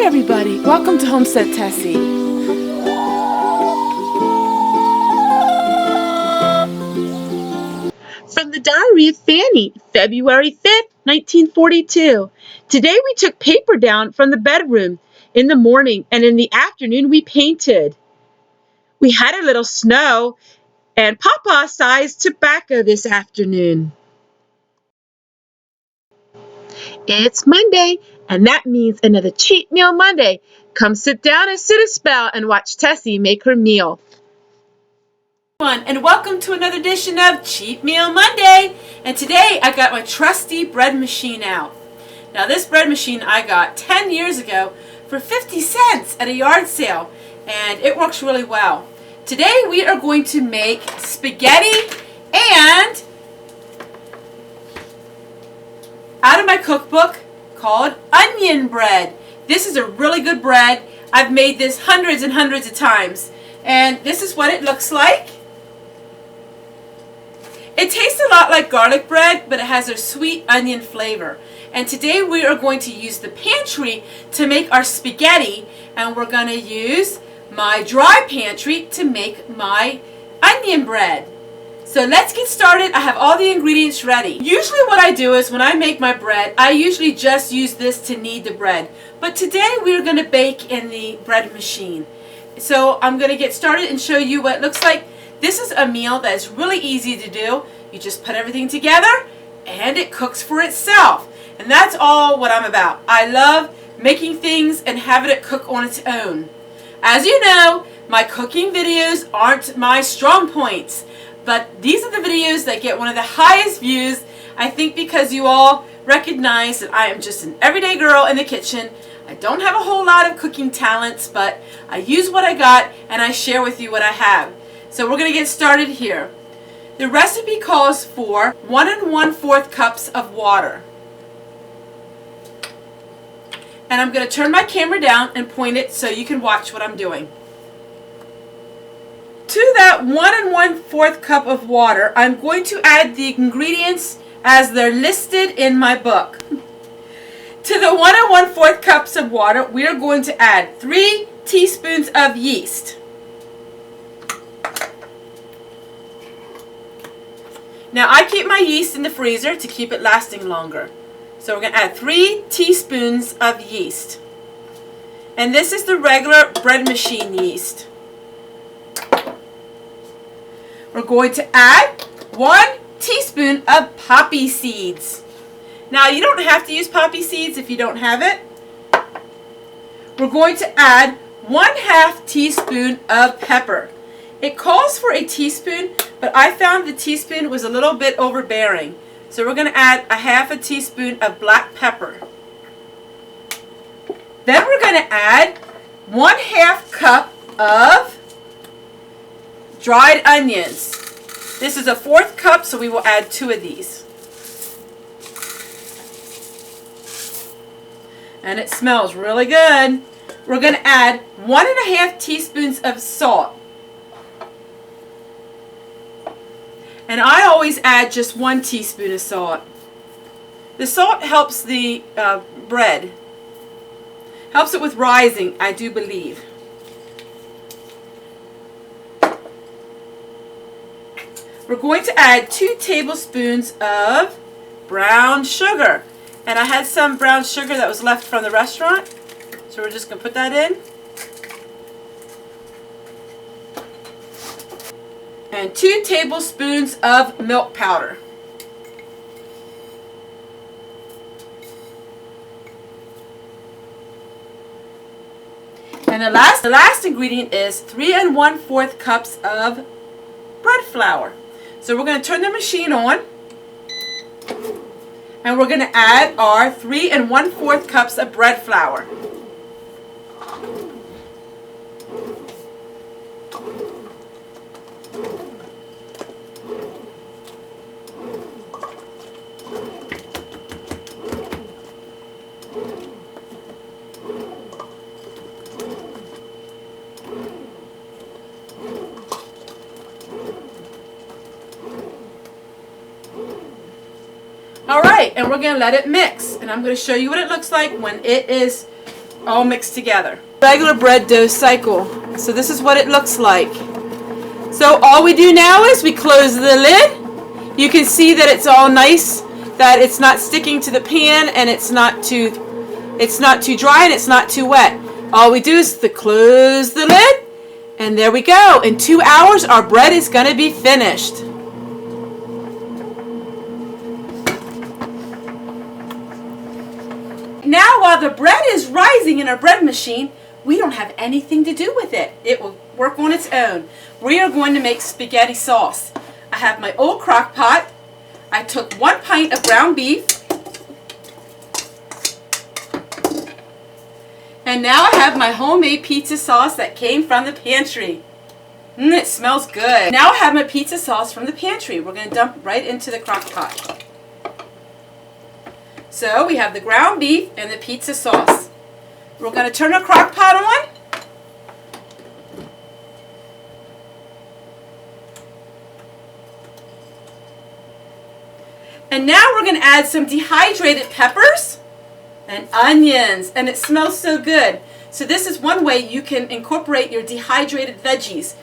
Hi everybody, welcome to Homestead Tessie. From the Diary of Fanny, February 5th, 1942. Today we took paper down from the bedroom. In the morning and in the afternoon we painted. We had a little snow and Papa-sized tobacco this afternoon. It's Monday, and that means another Cheat Meal Monday. Come sit down and sit a spell and watch Tessie make her meal. And welcome to another edition of Cheat Meal Monday. And today I got my trusty bread machine out. Now this bread machine I got 10 years ago for 50 cents at a yard sale, and it works really well. Today we are going to make spaghetti and out of my cookbook called onion bread. This is a really good bread. I've made this hundreds and hundreds of times, and this is what it looks like. It tastes a lot like garlic bread, but it has a sweet onion flavor. And today we are going to use the pantry to make our spaghetti, and we're going to use my dry pantry to make my onion bread. So let's get started. I have all the ingredients ready. Usually what I do is when I make my bread, I usually just use this to knead the bread. But today we're going to bake in the bread machine. So I'm going to get started and show you what it looks like. This is a meal that is really easy to do. You just put everything together and it cooks for itself. And that's all what I'm about. I love making things and having it cook on its own. As you know, my cooking videos aren't my strong points. But these are the videos that get one of the highest views, I think, because you all recognize that I am just an everyday girl in the kitchen. I don't have a whole lot of cooking talents, but I use what I got and I share with you what I have. So we're going to get started here. The recipe calls for 1 1/4 cups of water. And I'm going to turn my camera down and point it so you can watch what I'm doing. To that 1 1/4 cup of water, I'm going to add the ingredients as they're listed in my book. To the 1 1/4 cups of water, we are going to add 3 teaspoons of yeast. Now I keep my yeast in the freezer to keep it lasting longer. So we're going to add 3 teaspoons of yeast. And this is the regular bread machine yeast. We're going to add 1 teaspoon of poppy seeds. Now you don't have to use poppy seeds if you don't have it. We're going to add 1/2 teaspoon of pepper. It calls for a teaspoon, but I found the teaspoon was a little bit overbearing. So we're going to add 1/2 teaspoon of black pepper. Then we're going to add 1/2 cup of dried onions. This is a 1/4 cup, so we will add 2 of these. And it smells really good. We're going to add 1 1/2 teaspoons of salt. And I always add just 1 teaspoon of salt. The salt helps the bread. Helps it with rising, I do believe. We're going to add 2 tablespoons of brown sugar. And I had some brown sugar that was left from the restaurant. So we're just going to put that in. And 2 tablespoons of milk powder. And the last ingredient is 3 1/4 cups of bread flour. So we're going to turn the machine on, and we're going to add our 3 1/4 cups of bread flour. Alright, and we're going to let it mix. And I'm going to show you what it looks like when it is all mixed together. Regular bread dough cycle. So this is what it looks like. So all we do now is we close the lid. You can see that it's all nice, that it's not sticking to the pan, and it's not too dry and it's not too wet. All we do is to close the lid, and there we go. In 2 hours our bread is going to be finished. Now while the bread is rising in our bread machine, we don't have anything to do with it. It will work on its own. We are going to make spaghetti sauce. I have my old crock pot. I took 1 pint of ground beef. And now I have my homemade pizza sauce that came from the pantry. It smells good. Now I have my pizza sauce from the pantry. We're going to dump right into the crock pot. So we have the ground beef and the pizza sauce. We're going to turn our crock pot on. And now we're going to add some dehydrated peppers and onions, and it smells so good. So this is one way you can incorporate your dehydrated veggies.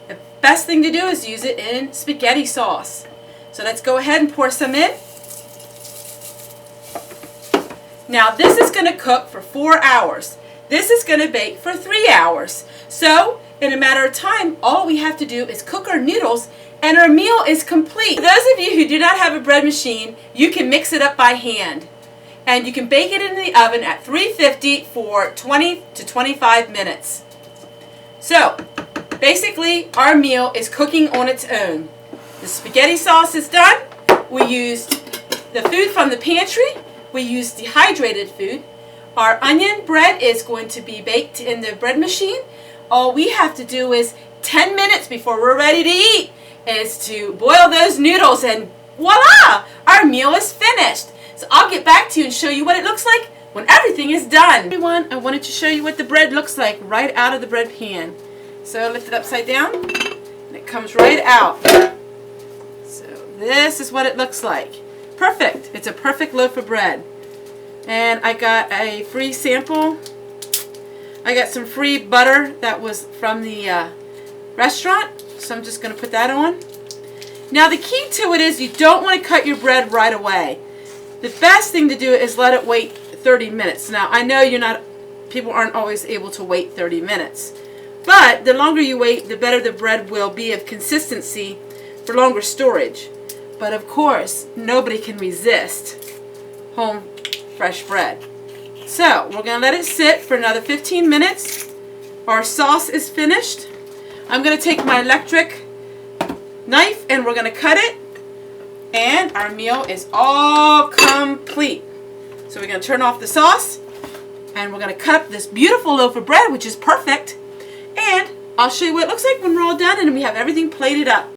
The best thing to do is use it in spaghetti sauce. So let's go ahead and pour some in. Now this is going to cook for 4 hours. This is going to bake for 3 hours. So in a matter of time, all we have to do is cook our noodles and our meal is complete. For those of you who do not have a bread machine, you can mix it up by hand. And you can bake it in the oven at 350 for 20 to 25 minutes. So basically our meal is cooking on its own. The spaghetti sauce is done. We used the food from the pantry. We used dehydrated food. Our onion bread is going to be baked in the bread machine. All we have to do is 10 minutes before we're ready to eat is to boil those noodles, and voila! Our meal is finished. So I'll get back to you and show you what it looks like when everything is done. Everyone, I wanted to show you what the bread looks like right out of the bread pan. So lift it upside down and it comes right out. So this is what it looks like. Perfect. It's a perfect loaf of bread. And I got a free sample. I got some free butter that was from the restaurant. So I'm just going to put that on. Now the key to it is you don't want to cut your bread right away. The best thing to do is let it wait 30 minutes. Now I know people aren't always able to wait 30 minutes. But the longer you wait, the better the bread will be of consistency for longer storage. But of course, nobody can resist home fresh bread. So we're going to let it sit for another 15 minutes. Our sauce is finished. I'm going to take my electric knife and we're going to cut it. And our meal is all complete. So we're going to turn off the sauce and we're going to cut up this beautiful loaf of bread, which is perfect. And I'll show you what it looks like when we're all done and we have everything plated up.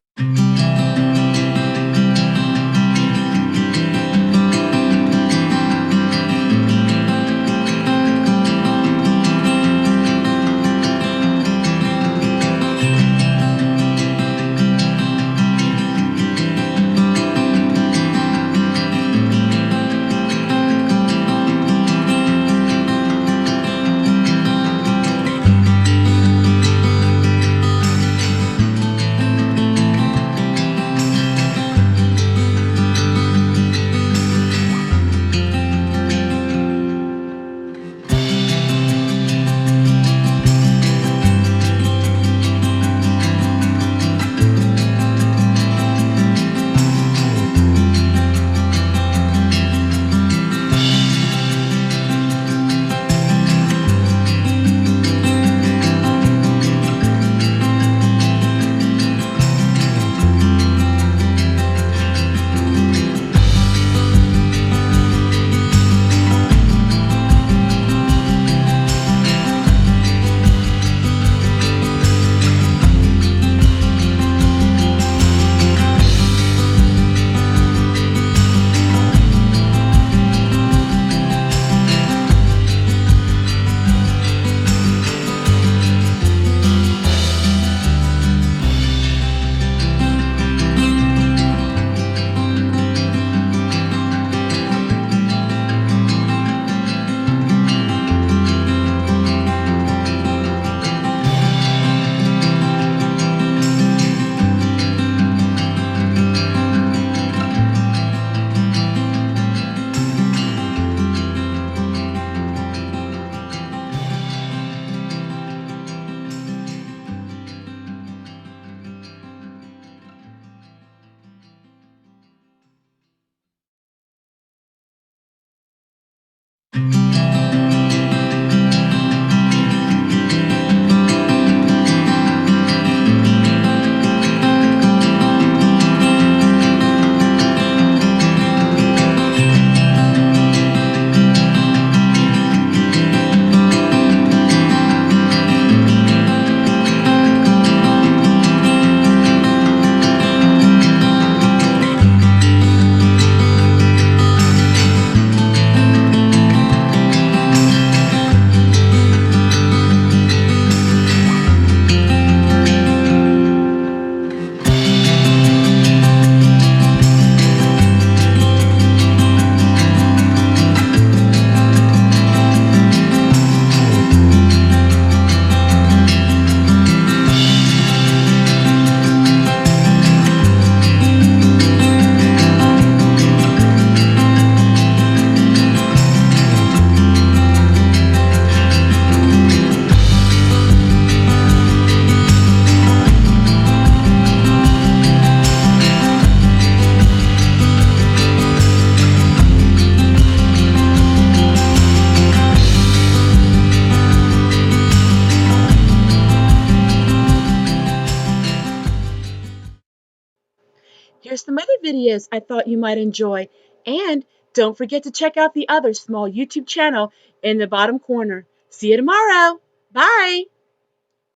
some other videos I thought you might enjoy. And don't forget to check out the other small YouTube channel in the bottom corner. See you tomorrow. Bye.